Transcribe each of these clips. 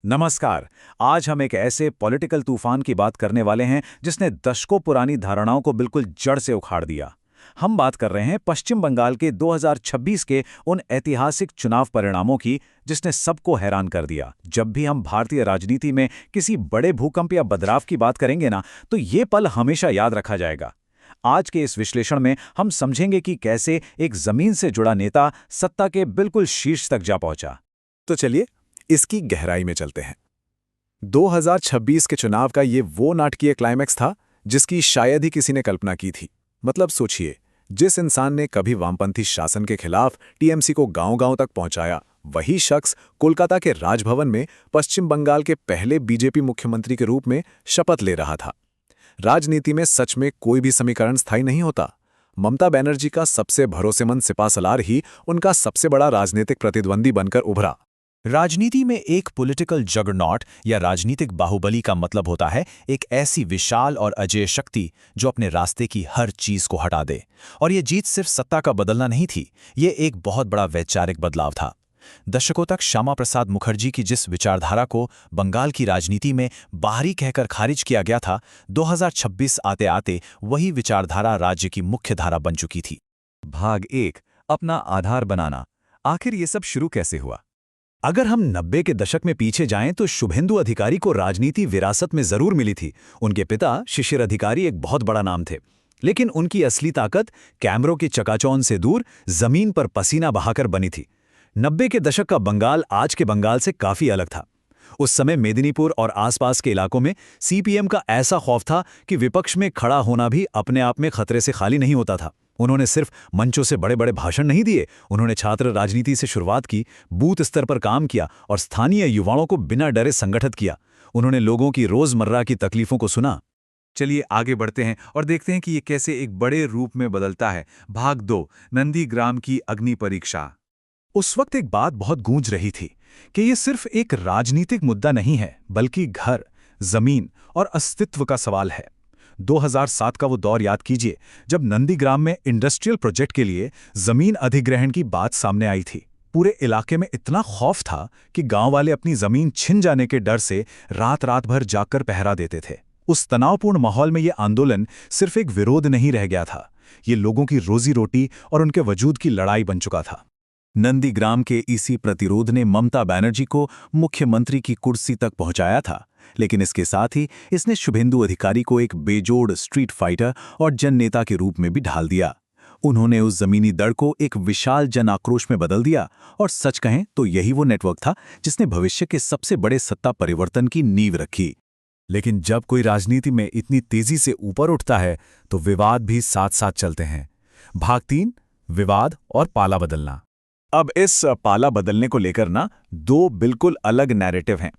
नमस्कार। आज हम एक ऐसे पॉलिटिकल तूफान की बात करने वाले हैं जिसने दशकों पुरानी धारणाओं को बिल्कुल जड़ से उखाड़ दिया। हम बात कर रहे हैं पश्चिम बंगाल के 2026 के उन ऐतिहासिक चुनाव परिणामों की जिसने सबको हैरान कर दिया। जब भी हम भारतीय राजनीति में किसी बड़े भूकंप या बदलाव की बात करेंगे ना, तो ये पल हमेशा याद रखा जाएगा। आज के इस विश्लेषण में हम समझेंगे कि कैसे एक जमीन से जुड़ा नेता सत्ता के बिल्कुल शीर्ष तक जा पहुंचा। तो चलिए इसकी गहराई में चलते हैं। 2026 के चुनाव का ये वो नाटकीय क्लाइमैक्स था जिसकी शायद ही किसी ने कल्पना की थी। मतलब सोचिए, जिस इंसान ने कभी वामपंथी शासन के खिलाफ टीएमसी को गांव-गांव तक पहुंचाया, वही शख्स कोलकाता के राजभवन में पश्चिम बंगाल के पहले बीजेपी मुख्यमंत्री के रूप में शपथ ले रहा था। राजनीति में सच में कोई भी समीकरण स्थायी नहीं होता। ममता बनर्जी का सबसे भरोसेमंद सिपासलार ही उनका सबसे बड़ा राजनीतिक प्रतिद्वंदी बनकर उभरा। राजनीति में एक पॉलिटिकल जगरनॉट या राजनीतिक बाहुबली का मतलब होता है एक ऐसी विशाल और अजेय शक्ति जो अपने रास्ते की हर चीज को हटा दे। और ये जीत सिर्फ सत्ता का बदलना नहीं थी, ये एक बहुत बड़ा वैचारिक बदलाव था। दशकों तक श्यामा प्रसाद मुखर्जी की जिस विचारधारा को बंगाल की राजनीति में बाहरी कहकर खारिज किया गया था, 2026 आते आते वही विचारधारा राज्य की मुख्य धारा बन चुकी थी। भाग 1, अपना आधार बनाना। आखिर ये सब शुरू कैसे हुआ? अगर हम 90 के दशक में पीछे जाएं तो शुभेंदु अधिकारी को राजनीति विरासत में जरूर मिली थी। उनके पिता शिशिर अधिकारी एक बहुत बड़ा नाम थे, लेकिन उनकी असली ताकत कैमरों की चकाचौंध से दूर जमीन पर पसीना बहाकर बनी थी। 90 के दशक का बंगाल आज के बंगाल से काफी अलग था। उस समय मेदिनीपुर और आसपास के इलाकों में सीपीएम का ऐसा खौफ था कि विपक्ष में खड़ा होना भी अपने आप में खतरे से खाली नहीं होता था। उन्होंने सिर्फ मंचों से बड़े बड़े भाषण नहीं दिए, उन्होंने छात्र राजनीति से शुरुआत की, बूथ स्तर पर काम किया और स्थानीय युवाओं को बिना डरे संगठित किया। उन्होंने लोगों की रोजमर्रा की तकलीफों को सुना। चलिए आगे बढ़ते हैं और देखते हैं कि ये कैसे एक बड़े रूप में बदलता है। भाग 2, नंदीग्राम की अग्नि परीक्षा। उस वक्त एक बात बहुत गूंज रही थी कि ये सिर्फ एक राजनीतिक मुद्दा नहीं है, बल्कि घर, जमीन और अस्तित्व का सवाल है। 2007 का वो दौर याद कीजिए जब नंदीग्राम में इंडस्ट्रियल प्रोजेक्ट के लिए जमीन अधिग्रहण की बात सामने आई थी। पूरे इलाके में इतना खौफ था कि गांव वाले अपनी जमीन छिन जाने के डर से रात रात भर जागकर पहरा देते थे। उस तनावपूर्ण माहौल में ये आंदोलन सिर्फ एक विरोध नहीं रह गया था, ये लोगों की रोजी रोटी और उनके वजूद की लड़ाई बन चुका था। नंदीग्राम के इसी प्रतिरोध ने ममता बनर्जी को मुख्यमंत्री की कुर्सी तक पहुंचाया था, लेकिन इसके साथ ही इसने शुभेंदु अधिकारी को एक बेजोड़ स्ट्रीट फाइटर और जननेता के रूप में भी ढाल दिया। उन्होंने उस जमीनी दड़ को एक विशाल जन आक्रोश में बदल दिया और सच कहें तो यही वो नेटवर्क था जिसने भविष्य के सबसे बड़े सत्ता परिवर्तन की नींव रखी। लेकिन जब कोई राजनीति में इतनी तेजी से ऊपर उठता है तो विवाद भी साथ साथ चलते हैं। भाग 3, विवाद और पाला बदलना। अब इस पाला बदलने को लेकर ना दो बिल्कुल अलग नैरेटिव हैं।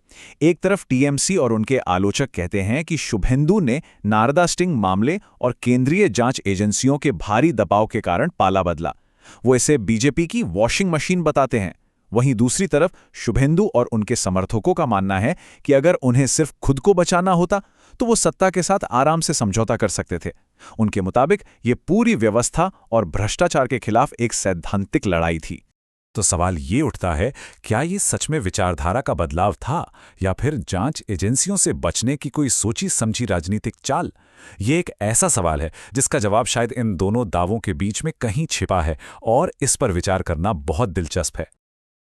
एक तरफ टीएमसी और उनके आलोचक कहते हैं कि शुभेंदु ने नारदा स्टिंग मामले और केंद्रीय जांच एजेंसियों के भारी दबाव के कारण पाला बदला। वो इसे बीजेपी की वॉशिंग मशीन बताते हैं। वहीं दूसरी तरफ शुभेंदु और उनके समर्थकों का मानना है कि अगर उन्हें सिर्फ खुद को बचाना होता तो वो सत्ता के साथ आराम से समझौता कर सकते थे। उनके मुताबिक ये पूरी व्यवस्था और भ्रष्टाचार के खिलाफ एक सैद्धांतिक लड़ाई थी। तो सवाल ये उठता है, क्या ये सच में विचारधारा का बदलाव था या फिर जांच एजेंसियों से बचने की कोई सोची समझी राजनीतिक चाल? ये एक ऐसा सवाल है जिसका जवाब शायद इन दोनों दावों के बीच में कहीं छिपा है और इस पर विचार करना बहुत दिलचस्प है।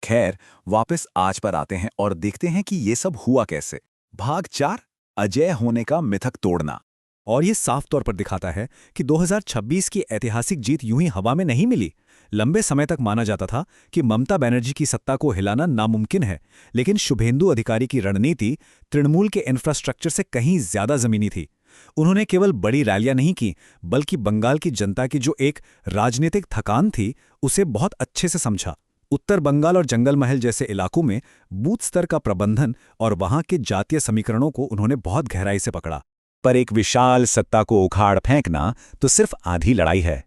खैर, वापस आज पर आते हैं और देखते हैं कि ये सब हुआ कैसे। भाग 4, अजय होने का मिथक तोड़ना। और ये साफ तौर पर दिखाता है कि 2026 की ऐतिहासिक जीत यूं ही हवा में नहीं मिली। लंबे समय तक माना जाता था कि ममता बनर्जी की सत्ता को हिलाना नामुमकिन है, लेकिन शुभेंदु अधिकारी की रणनीति तृणमूल के इंफ्रास्ट्रक्चर से कहीं ज्यादा जमीनी थी। उन्होंने केवल बड़ी रैलियां नहीं की, बल्कि बंगाल की जनता की जो एक राजनीतिक थकान थी उसे बहुत अच्छे से समझा। उत्तर बंगाल और जंगल महल जैसे इलाकों में बूथ स्तर का प्रबंधन और वहां के जातीय समीकरणों को उन्होंने बहुत गहराई से पकड़ा। पर एक विशाल सत्ता को उखाड़ फेंकना तो सिर्फ आधी लड़ाई है।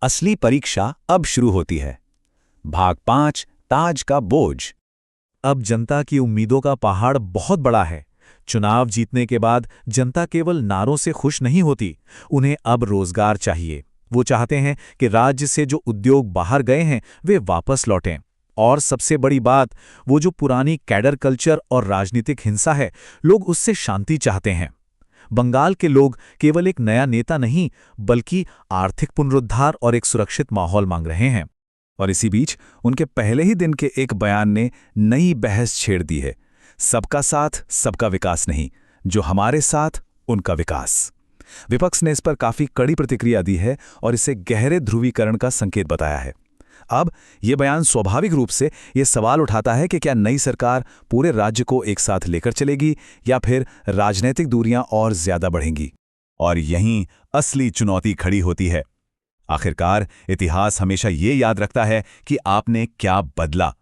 असली परीक्षा अब शुरू होती है। भाग 5, ताज का बोझ। अब जनता की उम्मीदों का पहाड़ बहुत बड़ा है। चुनाव जीतने के बाद जनता केवल नारों से खुश नहीं होती, उन्हें अब रोजगार चाहिए। वो चाहते हैं कि राज्य से जो उद्योग बाहर गए हैं वे वापस लौटें। और सबसे बड़ी बात, वो जो पुरानी कैडर कल्चर और राजनीतिक हिंसा है, लोग उससे शांति चाहते हैं। बंगाल के लोग केवल एक नया नेता नहीं, बल्कि आर्थिक पुनरुद्धार और एक सुरक्षित माहौल मांग रहे हैं। और इसी बीच उनके पहले ही दिन के एक बयान ने नई बहस छेड़ दी है। सबका साथ सबका विकास नहीं, जो हमारे साथ उनका विकास। विपक्ष ने इस पर काफी कड़ी प्रतिक्रिया दी है और इसे गहरे ध्रुवीकरण का संकेत बताया है। अब ये बयान स्वाभाविक रूप से ये सवाल उठाता है कि क्या नई सरकार पूरे राज्य को एक साथ लेकर चलेगी या फिर राजनीतिक दूरियां और ज्यादा बढ़ेंगी। और यहीं असली चुनौती खड़ी होती है। आखिरकार इतिहास हमेशा ये याद रखता है कि आपने क्या बदला,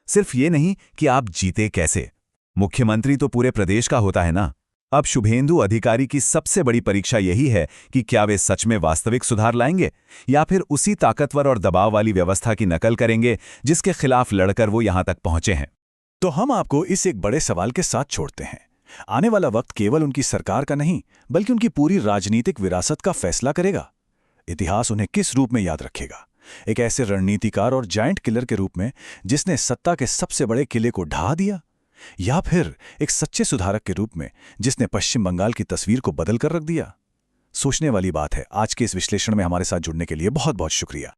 सिर्फ ये नहीं कि आप जीते कैसे। मुख्यमंत्री तो पूरे प्रदेश का होता है ना। अब शुभेंदु अधिकारी की सबसे बड़ी परीक्षा यही है कि क्या वे सच में वास्तविक सुधार लाएंगे या फिर उसी ताकतवर और दबाव वाली व्यवस्था की नकल करेंगे जिसके खिलाफ लड़कर वो यहां तक पहुंचे हैं। तो हम आपको इस एक बड़े सवाल के साथ छोड़ते हैं। आने वाला वक्त केवल उनकी सरकार का नहीं, बल्कि उनकी पूरी राजनीतिक विरासत का फैसला करेगा। इतिहास उन्हें किस रूप में याद रखेगा? एक ऐसे रणनीतिकार और जायंट किलर के रूप में जिसने सत्ता के सबसे बड़े किले को ढहा दिया, या फिर एक सच्चे सुधारक के रूप में जिसने पश्चिम बंगाल की तस्वीर को बदल कर रख दिया? सोचने वाली बात है। आज के इस विश्लेषण में हमारे साथ जुड़ने के लिए बहुत बहुत शुक्रिया।